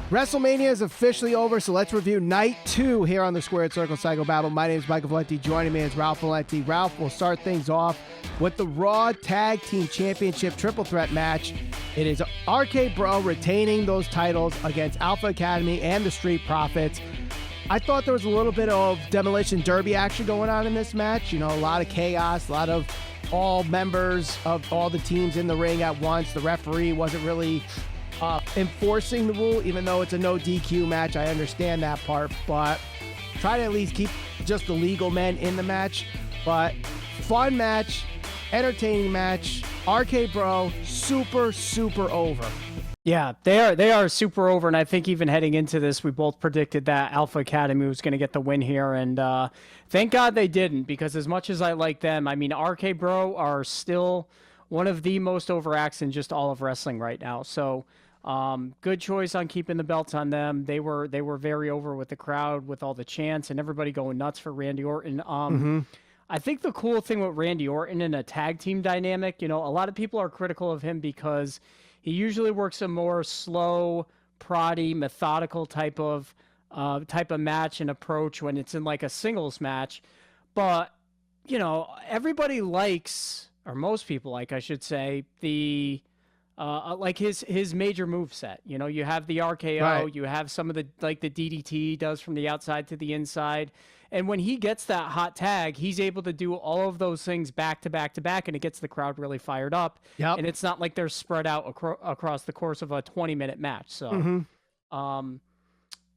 WrestleMania is officially over, so let's review Night 2 here on the Squared Circle Psycho Babble. My name is Michael Valenti. Joining me is Ralph Valenti. Ralph will start things off with the Raw Tag Team Championship Triple Threat match. It is RK Bro retaining those titles against Alpha Academy and the Street Profits. I thought there was a little bit of Demolition Derby action going on in this match. You know, a lot of chaos, a lot of all members of all the teams in the ring at once. The referee wasn't really enforcing the rule, even though it's a no DQ match. I understand that part, but try to at least keep just the legal men in the match. But fun match, entertaining match. RK Bro, super over. Yeah, they are super over, and I think even heading into this, we both predicted that Alpha Academy was going to get the win here, and thank God they didn't, because as much as I like them, I mean, RK Bro are still one of the most over acts in just all of wrestling right now. So good choice on keeping the belts on them. They were very over with the crowd, with all the chants and everybody going nuts for Randy Orton. I think the cool thing with Randy Orton in a tag team dynamic, you know, a lot of people are critical of him because he usually works a more slow, proddy, methodical type of match and approach when it's in like a singles match. But, you know, everybody likes, or most people like, I should say, the like his major move set. You know, you have the RKO, right. You have some of the, like the DDT he does from the outside to the inside. And when he gets that hot tag, he's able to do all of those things back to back to back, and it gets the crowd really fired up. Yep. And it's not like they're spread out across the course of a 20-minute match. So,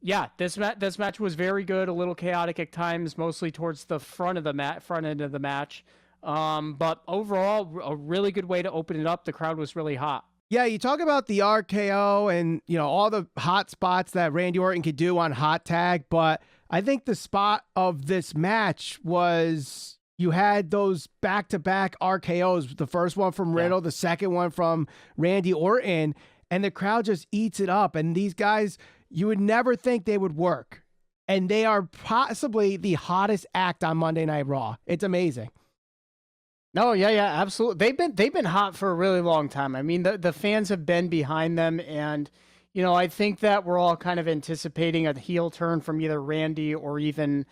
yeah, this match was very good, a little chaotic at times, mostly towards the front end of the match. But overall, a really good way to open it up. The crowd was really hot. Yeah, you talk about the RKO and, you know, all the hot spots that Randy Orton could do on hot tag, but I think the spot of this match was you had those back-to-back RKOs, the first one from Riddle, the second one from Randy Orton, and the crowd just eats it up. And these guys, you would never think they would work. And they are possibly the hottest act on Monday Night Raw. It's amazing. No, yeah, absolutely. They've been hot for a really long time. I mean, the fans have been behind them, and you know, I think that we're all kind of anticipating a heel turn from either Randy or even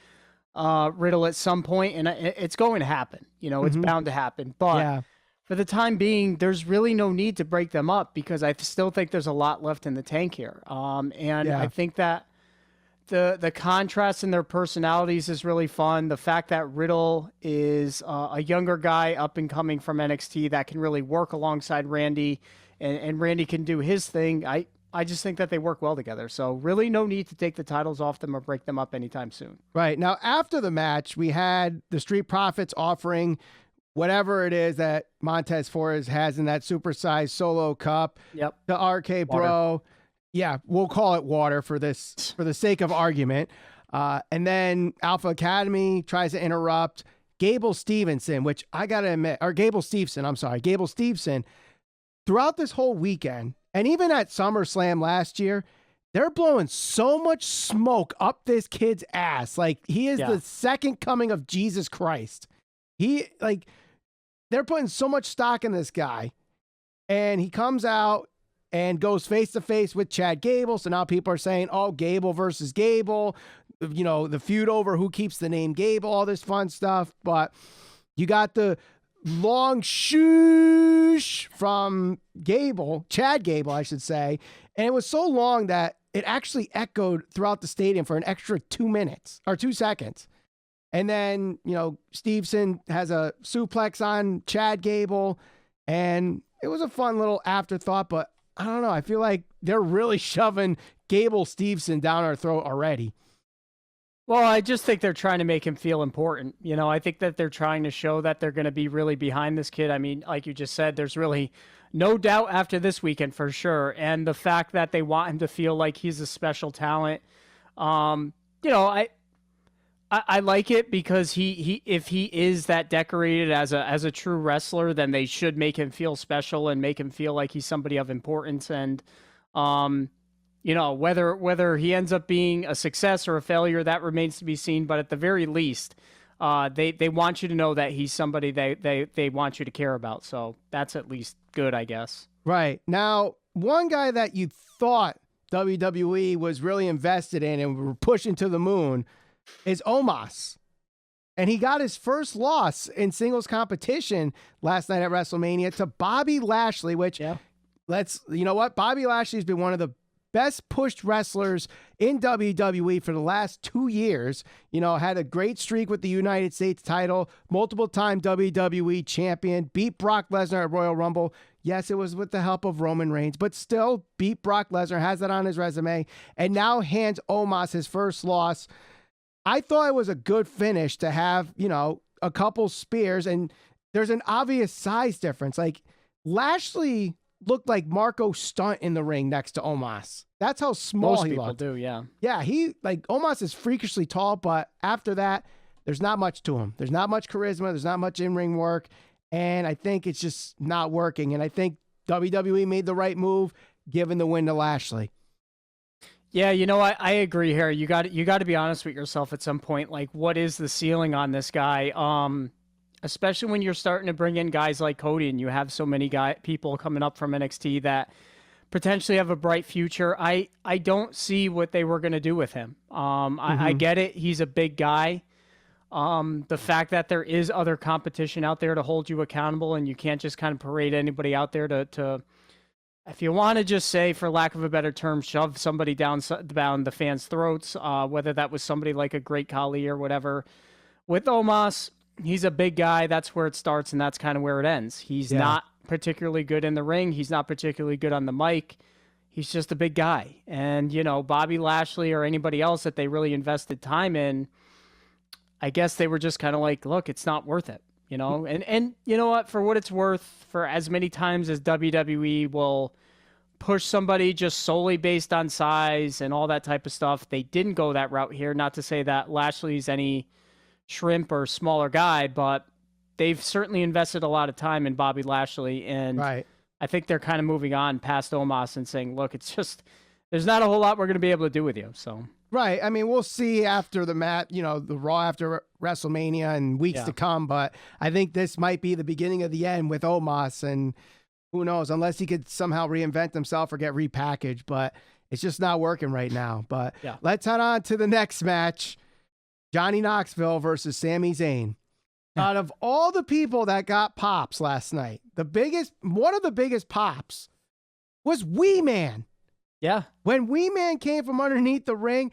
Riddle at some point, and it's going to happen. You know, it's bound to happen. But for the time being, there's really no need to break them up because I still think there's a lot left in the tank here. I think that the contrast in their personalities is really fun. The fact that Riddle is a younger guy up and coming from NXT that can really work alongside Randy, and Randy can do his thing. I just think that they work well together. So really no need to take the titles off them or break them up anytime soon. Right. Now, after the match, we had the Street Profits offering whatever it is that Montez Ford has in that supersized solo cup. Yep. The RK Bro. Yeah, we'll call it water for the sake of argument. And then Alpha Academy tries to interrupt. Gable Stevenson, which I got to admit, or Gable Stevenson, throughout this whole weekend, and even at SummerSlam last year, they're blowing so much smoke up this kid's ass. Like, he is the second coming of Jesus Christ. They're putting so much stock in this guy. And he comes out and goes face-to-face with Chad Gable. So now people are saying, oh, Gable versus Gable, you know, the feud over who keeps the name Gable, all this fun stuff. But you got the long shoosh from Gable, Chad Gable, I should say. And it was so long that it actually echoed throughout the stadium for an extra 2 minutes or 2 seconds. And then, you know, Stevenson has a suplex on Chad Gable, and it was a fun little afterthought, but I don't know. I feel like they're really shoving Gable Stevenson down our throat already. Well, I just think they're trying to make him feel important. You know, I think that they're trying to show that they're going to be really behind this kid. I mean, like you just said, there's really no doubt after this weekend for sure. And the fact that they want him to feel like he's a special talent, you know, I like it because he if he is that decorated as a true wrestler, then they should make him feel special and make him feel like he's somebody of importance. And you know, whether he ends up being a success or a failure, that remains to be seen. But at the very least, they want you to know that he's somebody they want you to care about. So that's at least good, I guess. Right. Now, one guy that you thought WWE was really invested in and were pushing to the moon is Omos. And he got his first loss in singles competition last night at WrestleMania to Bobby Lashley, which you know what? Bobby Lashley's been one of the best pushed wrestlers in WWE for the last 2 years. You know, had a great streak with the United States title, multiple time WWE champion, beat Brock Lesnar at Royal Rumble. Yes, it was with the help of Roman Reigns, but still beat Brock Lesnar, has that on his resume, and now hands Omos his first loss. I thought it was a good finish to have, you know, a couple spears, and there's an obvious size difference. Like, Lashley looked like Marco Stunt in the ring next to Omos. That's how small he looked. Most people do, yeah. Yeah, Omos is freakishly tall, but after that, there's not much to him. There's not much charisma. There's not much in-ring work, and I think it's just not working. And I think WWE made the right move, giving the win to Lashley. Yeah, you know, I agree here. You got to be honest with yourself at some point. Like, what is the ceiling on this guy? Especially when you're starting to bring in guys like Cody, and you have so many people coming up from NXT that potentially have a bright future. I don't see what they were going to do with him. I get it. He's a big guy. The fact that there is other competition out there to hold you accountable, and you can't just kind of parade anybody out there to if you want to just say, for lack of a better term, shove somebody down the fans' throats, whether that was somebody like a Great Khali or whatever. With Omos, he's a big guy. That's where it starts, and that's kind of where it ends. He's not particularly good in the ring. He's not particularly good on the mic. He's just a big guy. And, you know, Bobby Lashley or anybody else that they really invested time in, I guess they were just kind of like, look, it's not worth it. You know, and you know what, for what it's worth, for as many times as WWE will push somebody just solely based on size and all that type of stuff, they didn't go that route here. Not to say that Lashley's any shrimp or smaller guy, but they've certainly invested a lot of time in Bobby Lashley. And I think they're kind of moving on past Omos and saying, look, it's just, there's not a whole lot we're going to be able to do with you. So. Right. I mean, we'll see after the match, you know, the Raw after WrestleMania and weeks to come. But I think this might be the beginning of the end with Omos. And who knows, unless he could somehow reinvent himself or get repackaged. But it's just not working right now. But let's head on to the next match. Johnny Knoxville versus Sami Zayn. Out of all the people that got pops last night, one of the biggest pops was Wee Man. Yeah. When Wee Man came from underneath the ring,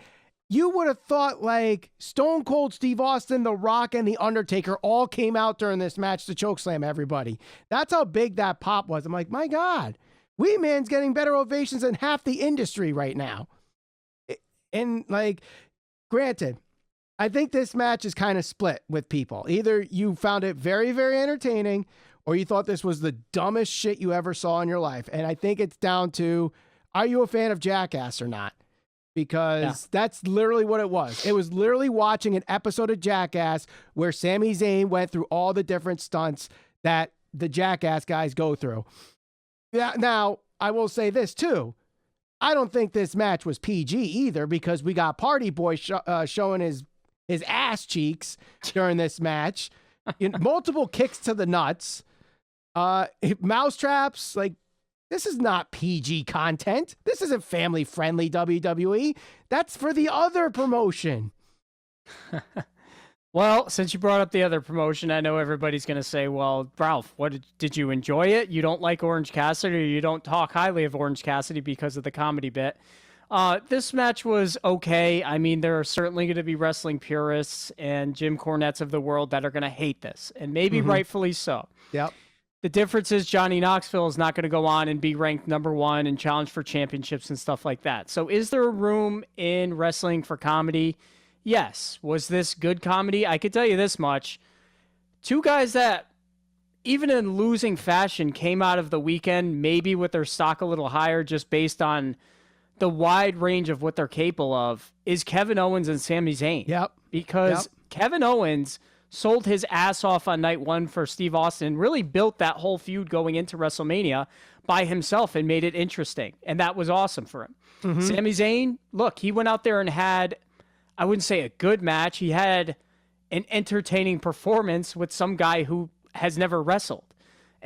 you would have thought like Stone Cold Steve Austin, The Rock, and The Undertaker all came out during this match to chokeslam everybody. That's how big that pop was. I'm like, my God, Wee Man's getting better ovations than half the industry right now. And like, granted, I think this match is kind of split with people. Either you found it very, very entertaining, or you thought this was the dumbest shit you ever saw in your life. And I think it's down to, are you a fan of Jackass or not? Because that's literally what it was. It was literally watching an episode of Jackass where Sami Zayn went through all the different stunts that the Jackass guys go through. Yeah. Now, I will say this too. I don't think this match was PG either, because we got Party Boy showing his ass cheeks during this match. Multiple kicks to the nuts. Mousetraps, like, this is not PG content. This isn't family-friendly WWE. That's for the other promotion. Well, since you brought up the other promotion, I know everybody's going to say, well, Ralph, did you enjoy it? You don't like Orange Cassidy, or you don't talk highly of Orange Cassidy because of the comedy bit. This match was okay. I mean, there are certainly going to be wrestling purists and Jim Cornettes of the world that are going to hate this, and maybe rightfully so. Yep. The difference is Johnny Knoxville is not going to go on and be ranked #1 and challenge for championships and stuff like that. So is there a room in wrestling for comedy? Yes. Was this good comedy? I could tell you this much. Two guys that, even in losing fashion, came out of the weekend maybe with their stock a little higher just based on the wide range of what they're capable of, is Kevin Owens and Sami Zayn. Yep. Because Kevin Owens sold his ass off on night one for Steve Austin, really built that whole feud going into WrestleMania by himself and made it interesting. And that was awesome for him. Sami Zayn, look, he went out there and had, I wouldn't say a good match. He had an entertaining performance with some guy who has never wrestled.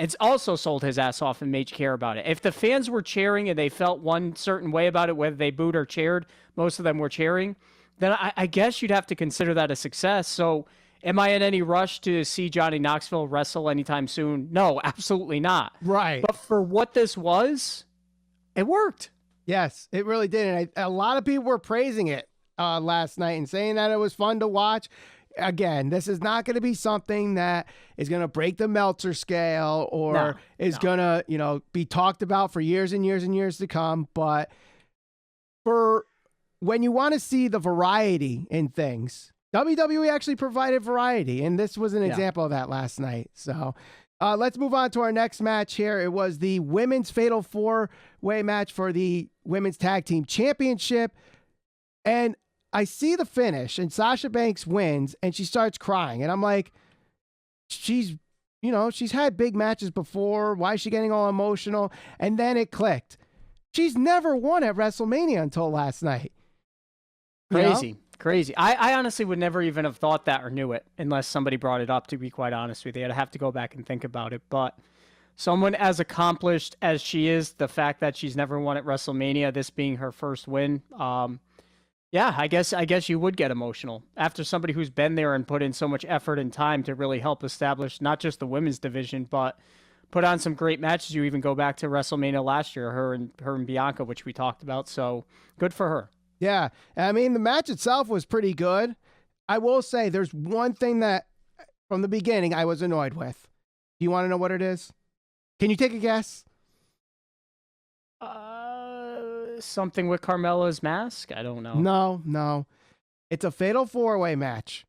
It's also sold his ass off and made you care about it. If the fans were cheering and they felt one certain way about it, whether they booed or cheered, most of them were cheering, then I guess you'd have to consider that a success. So am I in any rush to see Johnny Knoxville wrestle anytime soon? No, absolutely not. Right. But for what this was, it worked. Yes, it really did. And a lot of people were praising it last night and saying that it was fun to watch. Again, this is not going to be something that is going to break the Meltzer scale or is going to, be talked about for years and years and years to come. But for when you want to see the variety in things, WWE actually provided variety. And this was an example of that last night. So let's move on to our next match here. It was the women's fatal four-way match for the women's tag team championship. And I see the finish and Sasha Banks wins and she starts crying. And I'm like, she's had big matches before. Why is she getting all emotional? And then it clicked. She's never won at WrestleMania until last night. Crazy. I honestly would never even have thought that or knew it unless somebody brought it up, to be quite honest with you. I'd have to go back and think about it. But someone as accomplished as she is, the fact that she's never won at WrestleMania, this being her first win, yeah, I guess you would get emotional after somebody who's been there and put in so much effort and time to really help establish not just the women's division, but put on some great matches. You even go back to WrestleMania last year, her and Bianca, which we talked about. So good for her. Yeah, I mean, the match itself was pretty good. I will say there's one thing that from the beginning I was annoyed with. Do you want to know what it is? Can you take a guess? Something with Carmella's mask? I don't know. No. It's a fatal four-way match.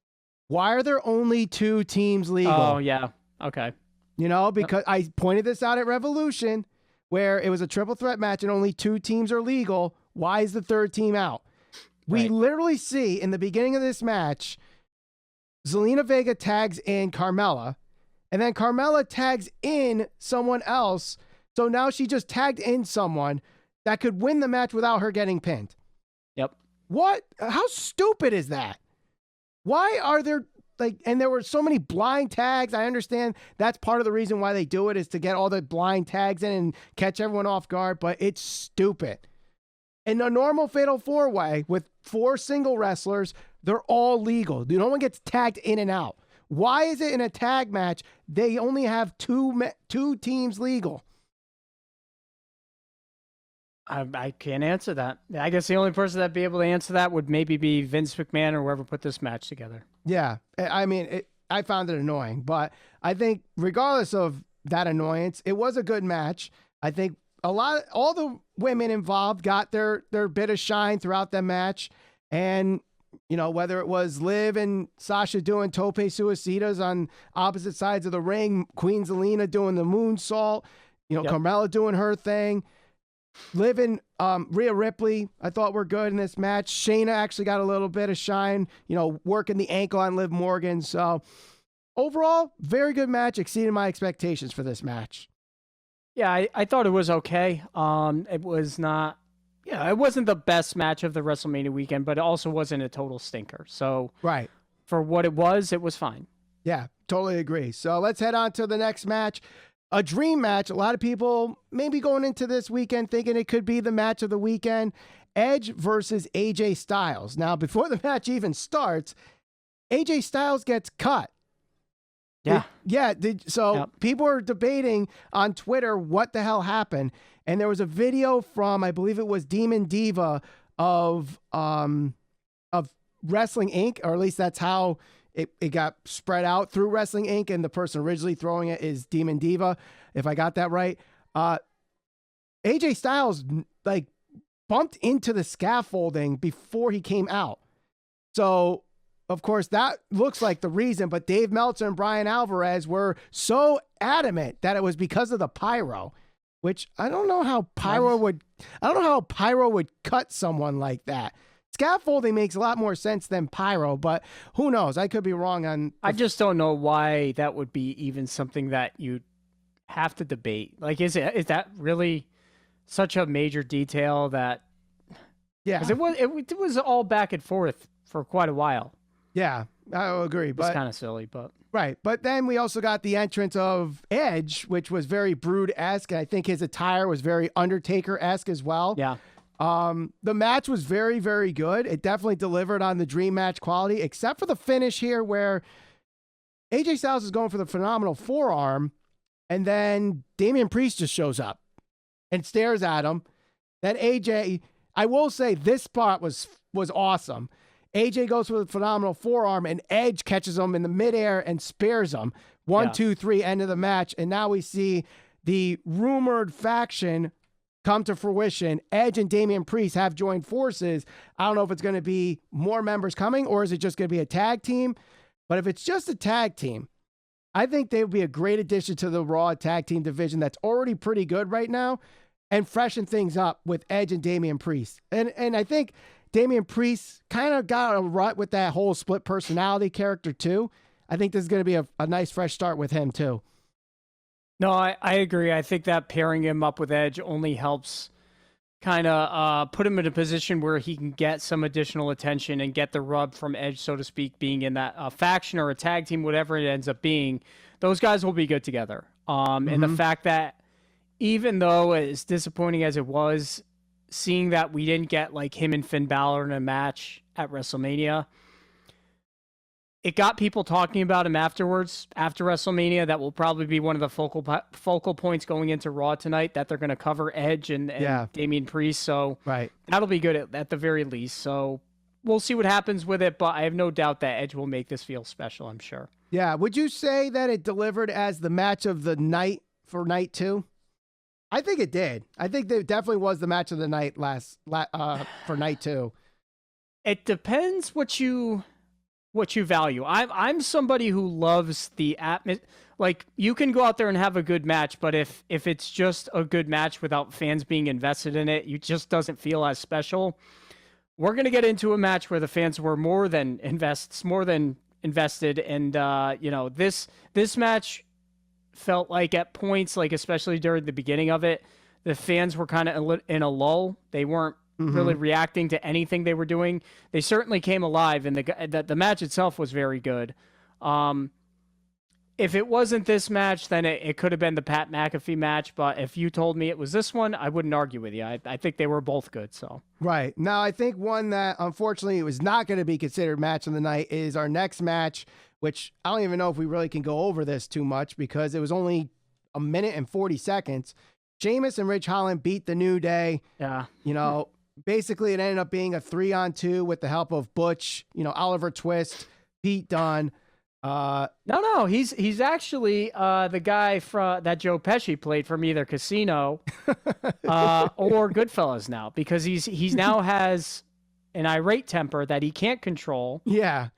Why are there only two teams legal? Oh, yeah. Okay. Because I pointed this out at Revolution, where it was a triple threat match and only two teams are legal. Why is the third team out? We literally see in the beginning of this match, Zelina Vega tags in Carmella, and then Carmella tags in someone else. So now she just tagged in someone that could win the match without her getting pinned. Yep. What? How stupid is that? Why are there and there were so many blind tags. I understand that's part of the reason why they do it is to get all the blind tags in and catch everyone off guard, but it's stupid. In a normal fatal four-way with four single wrestlers, they're all legal. No one gets tagged in and out. Why is it in a tag match they only have two teams legal? I can't answer that. I guess the only person that'd be able to answer that would maybe be Vince McMahon or whoever put this match together. Yeah, I mean, I found it annoying, but I think regardless of that annoyance, it was a good match. I think all the women involved got their bit of shine throughout the match, and whether it was Liv and Sasha doing tope suicidas on opposite sides of the ring, Queen Zelina doing the moonsault, Carmella doing her thing. Liv and Rhea Ripley, I thought were good in this match. Shayna actually got a little bit of shine, working the ankle on Liv Morgan. So overall, very good match, exceeded my expectations for this match. Yeah, I thought it was okay. It was not, it wasn't the best match of the WrestleMania weekend, but it also wasn't a total stinker. So right, for what it was fine. Yeah, totally agree. So let's head on to the next match. A dream match. A lot of people maybe going into this weekend thinking it could be the match of the weekend. Edge versus AJ Styles. Now, before the match even starts, AJ Styles gets cut. Yeah. People are debating on Twitter what the hell happened. And there was a video from, I believe it was Demon Diva of Wrestling Inc., or at least that's how it got spread out through Wrestling Inc., and the person originally throwing it is Demon Diva, if I got that right. AJ Styles bumped into the scaffolding before he came out. So, of course, that looks like the reason, but Dave Meltzer and Brian Alvarez were so adamant that it was because of the pyro, which I don't know how pyro would cut someone like that. Scaffolding makes a lot more sense than pyro, but who knows? I could be wrong on... I just don't know why that would be even something that you'd have to debate. Is that really such a major detail that... Yeah. Because it was all back and forth for quite a while. Yeah, I agree. It's kind of silly, but... Right. But then we also got the entrance of Edge, which was very Brood-esque. I think his attire was very Undertaker-esque as well. Yeah. The match was very, very good. It definitely delivered on the dream match quality, except for the finish here where AJ Styles is going for the phenomenal forearm, and then Damian Priest just shows up and stares at him. Then AJ, I will say this spot was awesome. AJ goes for the phenomenal forearm, and Edge catches him in the midair and spares him. 1, 2, 3, end of the match. And now we see the rumored faction come to fruition. Edge and Damian Priest have joined forces. I don't know if it's going to be more members coming, or is it just going to be a tag team? But if it's just a tag team, I think they would be a great addition to the Raw tag team division that's already pretty good right now, and freshen things up with Edge and Damian Priest. And I think Damian Priest kind of got a rut with that whole split personality character too. I think this is going to be a nice fresh start with him too. No, I agree. I think that pairing him up with Edge only helps kind of put him in a position where he can get some additional attention and get the rub from Edge, so to speak, being in that faction or a tag team, whatever it ends up being. Those guys will be good together. And the fact that even though as disappointing as it was, seeing that we didn't get like him and Finn Balor in a match at WrestleMania, it got people talking about him afterwards, after WrestleMania. That will probably be one of the focal points going into Raw tonight, that they're going to cover Edge and Damian Priest. So that'll be good at the very least. So we'll see what happens with it, but I have no doubt that Edge will make this feel special, I'm sure. Yeah. Would you say that it delivered as the match of the night for night 2? I think it did. I think it definitely was the match of the night for night 2. It depends what you value. I'm somebody who loves the atmosphere. Like, you can go out there and have a good match, but if it's just a good match without fans being invested in it, it just doesn't feel as special. We're gonna get into a match where the fans were more than invested, and this match felt like at points, like especially during the beginning of it, the fans were kind of in a lull. They weren't really reacting to anything they were doing. They certainly came alive, and the match itself was very good. If it wasn't this match, then it could have been the Pat McAfee match. But if you told me it was this one, I wouldn't argue with you. I think they were both good. So right now, I think one that unfortunately was not going to be considered match of the night is our next match, which I don't even know if we really can go over this too much because it was only 1 minute and 40 seconds. Sheamus and Ridge Holland beat the New Day. Yeah. Basically it ended up being a 3-on-2 with the help of Butch, Oliver Twist, Pete Dunne. No, he's actually the guy that Joe Pesci played from either Casino or Goodfellas now, because he's now has an irate temper that he can't control. Yeah.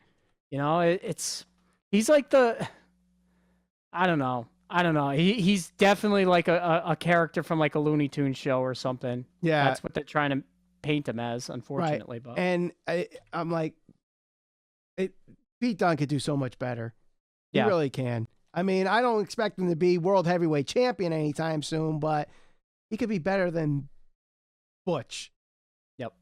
He's like I don't know. He's definitely like a character from like a Looney Tunes show or something. Yeah. That's what they're trying to paint him as, unfortunately. Right. But and I'm like, Pete Dunne could do so much better. He really can. I mean, I don't expect him to be world heavyweight champion anytime soon, but he could be better than Butch. Yep.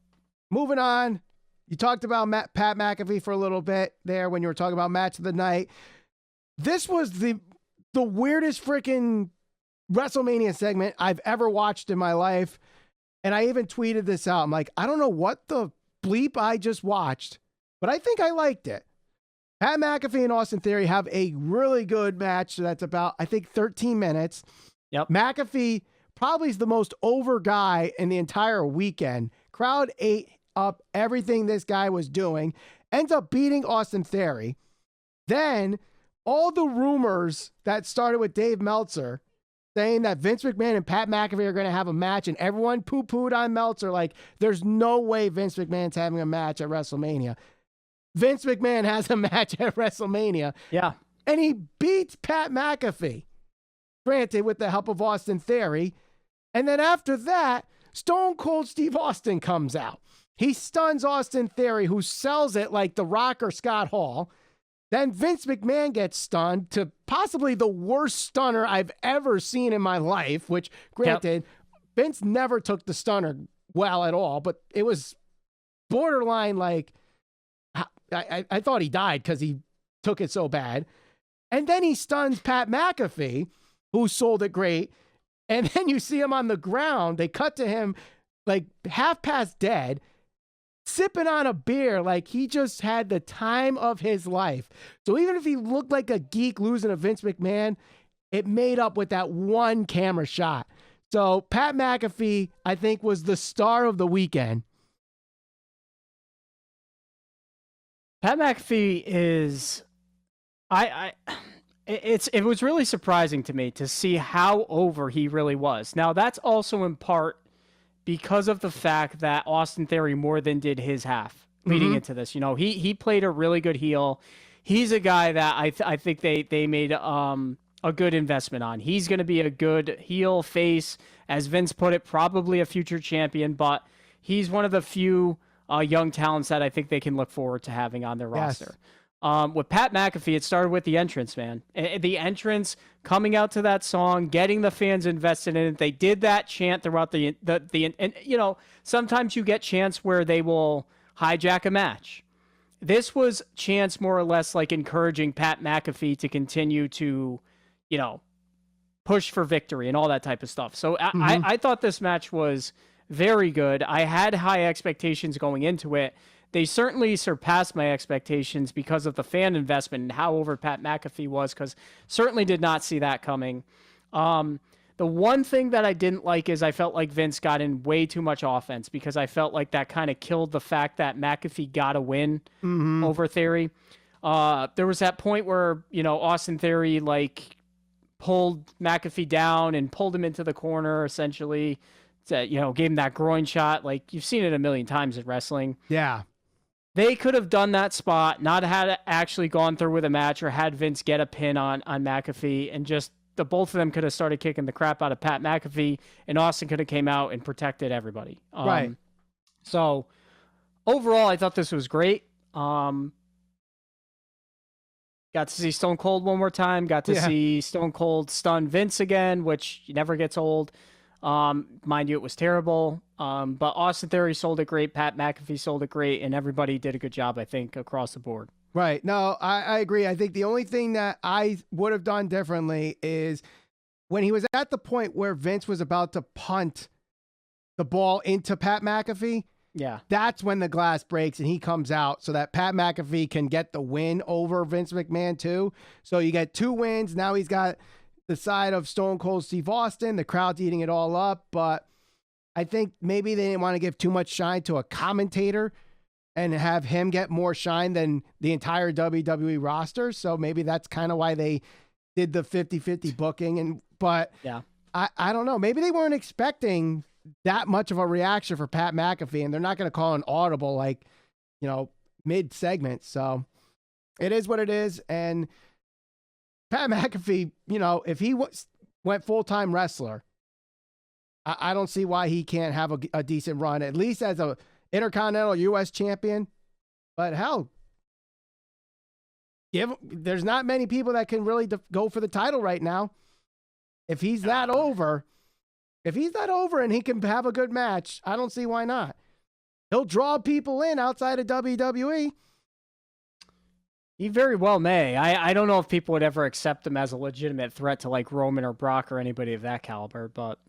Moving on. You talked about Pat McAfee for a little bit there when you were talking about match of the night. This was the weirdest freaking WrestleMania segment I've ever watched in my life. And I even tweeted this out. I'm like, I don't know what the bleep I just watched, but I think I liked it. Pat McAfee and Austin Theory have a really good match that's about, I think, 13 minutes. Yep. McAfee probably is the most over guy in the entire weekend. Crowd ate up everything this guy was doing. Ends up beating Austin Theory. Then all the rumors that started with Dave Meltzer saying that Vince McMahon and Pat McAfee are going to have a match, and everyone poo-pooed on Meltzer like, there's no way Vince McMahon's having a match at WrestleMania. Vince McMahon has a match at WrestleMania. Yeah. And he beats Pat McAfee. Granted, with the help of Austin Theory. And then after that, Stone Cold Steve Austin comes out. He stuns Austin Theory, who sells it like The Rock or Scott Hall. Then Vince McMahon gets stunned to possibly the worst stunner I've ever seen in my life, which, granted, Vince never took the stunner well at all, but it was borderline like, I thought he died because he took it so bad. And then he stuns Pat McAfee, who sold it great. And then you see him on the ground. They cut to him like half past dead, sipping on a beer like he just had the time of his life. So even if he looked like a geek losing to Vince McMahon, it made up with that one camera shot. So Pat McAfee, I think, was the star of the weekend. Pat McAfee is, it was really surprising to me to see how over he really was. Now that's also in part because of the fact that Austin Theory more than did his half leading into this. You know, he played a really good heel. He's a guy that I think they made a good investment on. He's going to be a good heel face, as Vince put it, probably a future champion, but he's one of the few young talents that I think they can look forward to having on their roster. With Pat McAfee, it started with the entrance, man. The entrance, coming out to that song, getting the fans invested in it. They did that chant throughout the and you know, sometimes you get chants where they will hijack a match. This was chants more or less like encouraging Pat McAfee to continue to, you know, push for victory and all that type of stuff. So I thought this match was very good. I had high expectations going into it. They certainly surpassed my expectations because of the fan investment and how over Pat McAfee was, because certainly did not see that coming. The one thing that I didn't like is I felt like Vince got in way too much offense, because I felt like that kind of killed the fact that McAfee got a win over Theory. There was that point where, you know, Austin Theory like pulled McAfee down and pulled him into the corner, essentially. You know, gave him that groin shot. Like, you've seen it a million times in wrestling. Yeah. They could have done that spot, not had actually gone through with a match, or had Vince get a pin on McAfee, and just the both of them could have started kicking the crap out of Pat McAfee, and Austin could have came out and protected everybody. Right. So overall, I thought this was great. Got to see Stone Cold one more time. Got to see Stone Cold stun Vince again, which never gets old. Mind you, it was terrible. But Austin Theory sold it great. Pat McAfee sold it great. And everybody did a good job, I think, across the board. Right. No, I agree. I think the only thing that I would have done differently is when he was at the point where Vince was about to punt the ball into Pat McAfee. Yeah. That's when the glass breaks and he comes out so that Pat McAfee can get the win over Vince McMahon too. So you get 2 wins. Now he's got the side of Stone Cold Steve Austin. The crowd's eating it all up, but I think maybe they didn't want to give too much shine to a commentator and have him get more shine than the entire WWE roster. So maybe that's kind of why they did the 50-50 booking. But yeah, I don't know. Maybe they weren't expecting that much of a reaction for Pat McAfee, and they're not going to call an audible, like, you know, mid segment. So it is what it is. And Pat McAfee, you know, if he went full-time wrestler, I don't see why he can't have a decent run, at least as a Intercontinental U.S. champion. But hell, there's not many people that can really go for the title right now. If he's that over, and he can have a good match, I don't see why not. He'll draw people in outside of WWE. He very well may. I don't know if people would ever accept him as a legitimate threat to like Roman or Brock or anybody of that caliber, but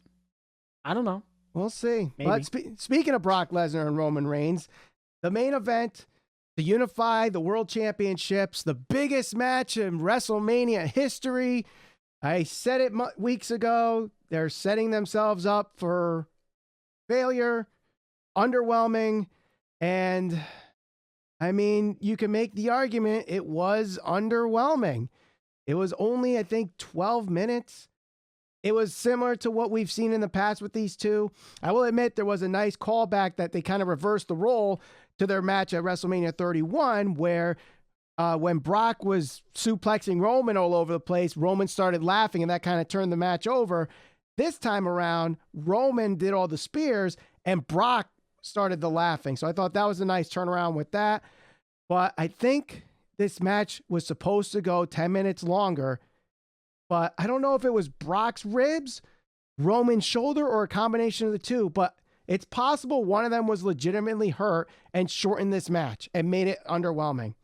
I don't know. We'll see. Maybe. But speaking of Brock Lesnar and Roman Reigns, the main event, the Unify, the World Championships, the biggest match in WrestleMania history. I said it weeks ago. They're setting themselves up for failure, underwhelming, and I mean, you can make the argument it was underwhelming. It was only, I think, 12 minutes. It was similar to what we've seen in the past with these two. I will admit there was a nice callback that they kind of reversed the role to their match at WrestleMania 31, where when Brock was suplexing Roman all over the place, Roman started laughing, and that kind of turned the match over. This time around, Roman did all the spears, and Brock started the laughing. So I thought that was a nice turnaround with that. But I think this match was supposed to go 10 minutes longer. But I don't know if it was Brock's ribs, Roman's shoulder, or a combination of the two. But it's possible one of them was legitimately hurt and shortened this match and made it underwhelming.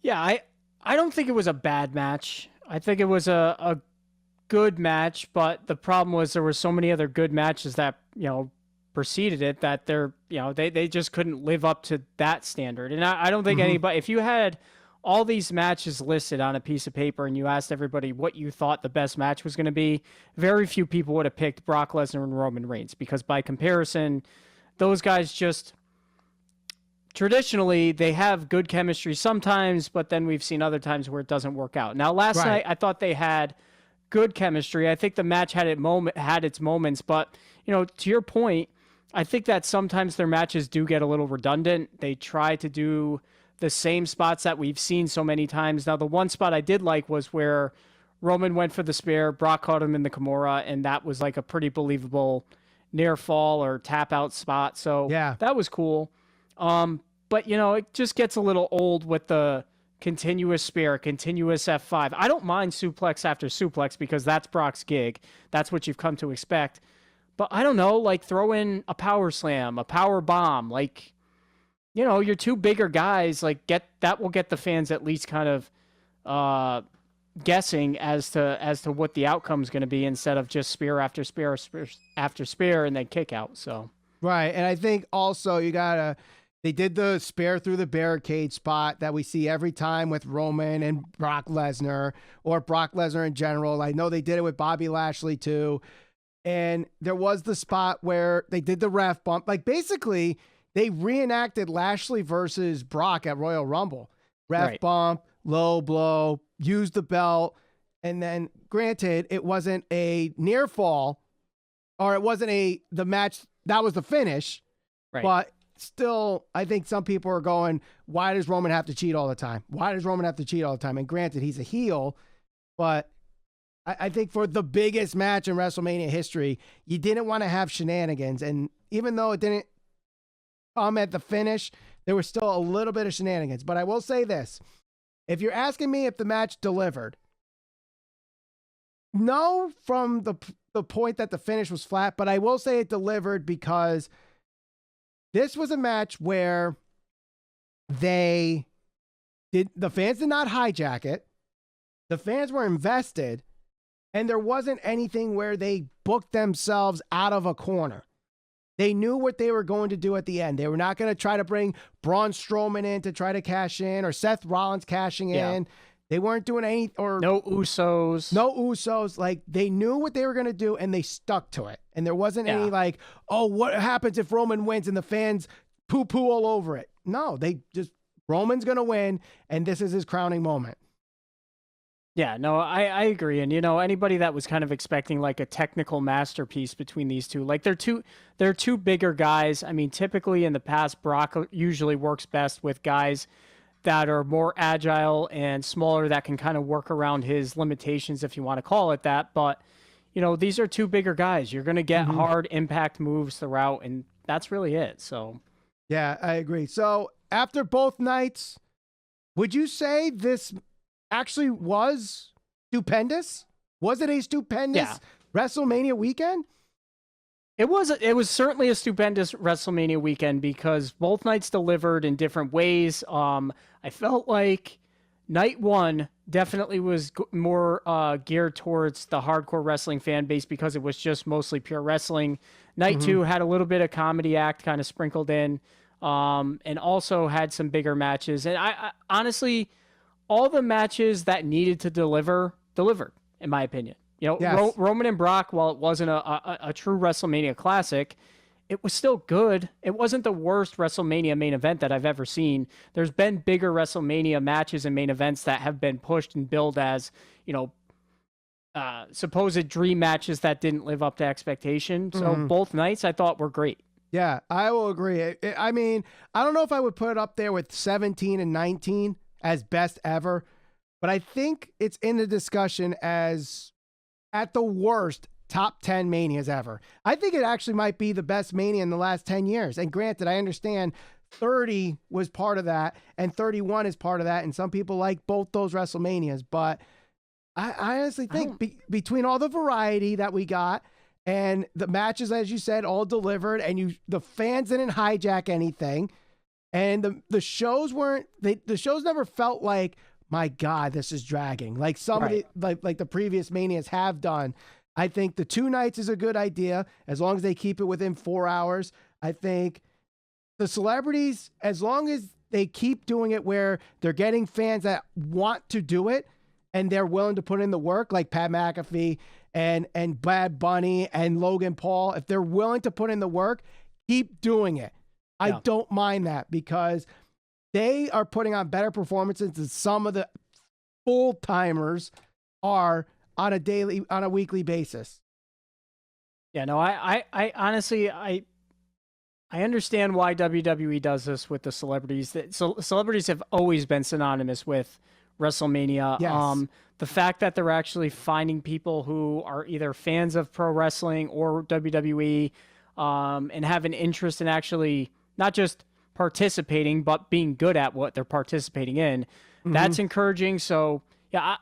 Yeah, I don't think it was a bad match. I think it was a good match, but the problem was there were so many other good matches that, preceded it that they just couldn't live up to that standard. And I don't think anybody, if you had all these matches listed on a piece of paper and you asked everybody what you thought the best match was going to be, very few people would have picked Brock Lesnar and Roman Reigns, because by comparison, those guys just traditionally they have good chemistry sometimes, but then we've seen other times where it doesn't work out. Now, last night I thought they had good chemistry. I think the match had its moments, but to your point, I think that sometimes their matches do get a little redundant. They try to do the same spots that we've seen so many times. Now, the one spot I did like was where Roman went for the spear, Brock caught him in the Kimura, and that was like a pretty believable near fall or tap out spot. So yeah, that was cool. But it just gets a little old with the continuous spear, continuous F5. I don't mind suplex after suplex because that's Brock's gig. That's what you've come to expect. But I don't know, like throw in a power slam, a power bomb, like, your two bigger guys, like that will get the fans at least kind of guessing as to what the outcome is going to be, instead of just spear after spear after spear and then kick out. So right, and I think also they did the spear through the barricade spot that we see every time with Roman and Brock Lesnar, or Brock Lesnar in general. I know they did it with Bobby Lashley too. And there was the spot where they did the ref bump. Like, basically, they reenacted Lashley versus Brock at Royal Rumble. Ref bump, low blow, used the belt. And then, granted, it wasn't a near fall, or it wasn't the match. That was the finish. Right. But still, I think some people are going, why does Roman have to cheat all the time? Why does Roman have to cheat all the time? And granted, he's a heel, but I think for the biggest match in WrestleMania history, you didn't want to have shenanigans. And even though it didn't come at the finish, there was still a little bit of shenanigans. But I will say this. If you're asking me if the match delivered, no, from the point that the finish was flat, but I will say it delivered because this was a match where the fans did not hijack it. The fans were invested. And there wasn't anything where they booked themselves out of a corner. They knew what they were going to do at the end. They were not going to try to bring Braun Strowman in to try to cash in, or Seth Rollins cashing in. They weren't doing any, or no Usos. Like, they knew what they were going to do and they stuck to it. And there wasn't any like, oh, what happens if Roman wins and the fans poo-poo all over it? No, Roman's going to win and this is his crowning moment. Yeah, no, I agree. And, anybody that was kind of expecting like a technical masterpiece between these two, like they're two bigger guys. I mean, typically in the past, Brock usually works best with guys that are more agile and smaller that can kind of work around his limitations, if you want to call it that. But, these are two bigger guys. You're going to get hard impact moves throughout, and that's really it. So, yeah, I agree. So after both nights, would you say this actually was stupendous? Was it a stupendous WrestleMania weekend? It was certainly a stupendous WrestleMania weekend because both nights delivered in different ways. I felt like night one definitely was more geared towards the hardcore wrestling fan base because it was just mostly pure wrestling. Night two had a little bit of comedy act kind of sprinkled in, and also had some bigger matches. And I honestly, all the matches that needed to delivered, in my opinion. Yes. Roman and Brock, while it wasn't a true WrestleMania classic, it was still good. It wasn't the worst WrestleMania main event that I've ever seen. There's been bigger WrestleMania matches and main events that have been pushed and billed as, supposed dream matches that didn't live up to expectation. So both nights I thought were great. Yeah, I will agree. I mean, I don't know if I would put it up there with 17 and 19 as best ever, but I think it's in the discussion as, at the worst, top 10 Manias ever. I think it actually might be the best Mania in the last 10 years. And granted, I understand 30 was part of that and 31 is part of that. And some people like both those WrestleManias, but I honestly think between all the variety that we got and the matches, as you said, all delivered, and the fans didn't hijack anything. And the shows never felt like my God, this is dragging. Like some of the, like the previous Manias have done. I think the 2 nights is a good idea as long as they keep it within 4 hours. I think the celebrities, as long as they keep doing it where they're getting fans that want to do it and they're willing to put in the work, like Pat McAfee and Bad Bunny and Logan Paul, if they're willing to put in the work, keep doing it. I don't mind that because they are putting on better performances than some of the full timers are on a weekly basis. Yeah, no, I honestly, I understand why WWE does this with the celebrities. So celebrities have always been synonymous with WrestleMania. Yes. The fact that they're actually finding people who are either fans of pro wrestling or WWE, and have an interest in actually not just participating, but being good at what they're participating in, that's encouraging. So yeah,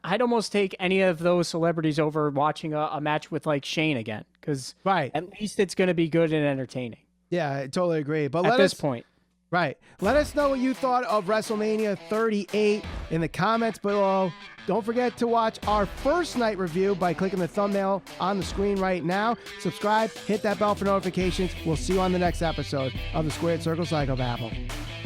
I'd almost take any of those celebrities over watching a match with like Shane again, because at least it's going to be good and entertaining. Yeah, I totally agree. But at this point. Right. Let us know what you thought of WrestleMania 38 in the comments below. Don't forget to watch our first night review by clicking the thumbnail on the screen right now. Subscribe, hit that bell for notifications. We'll see you on the next episode of the Squared Circle Psychobabble.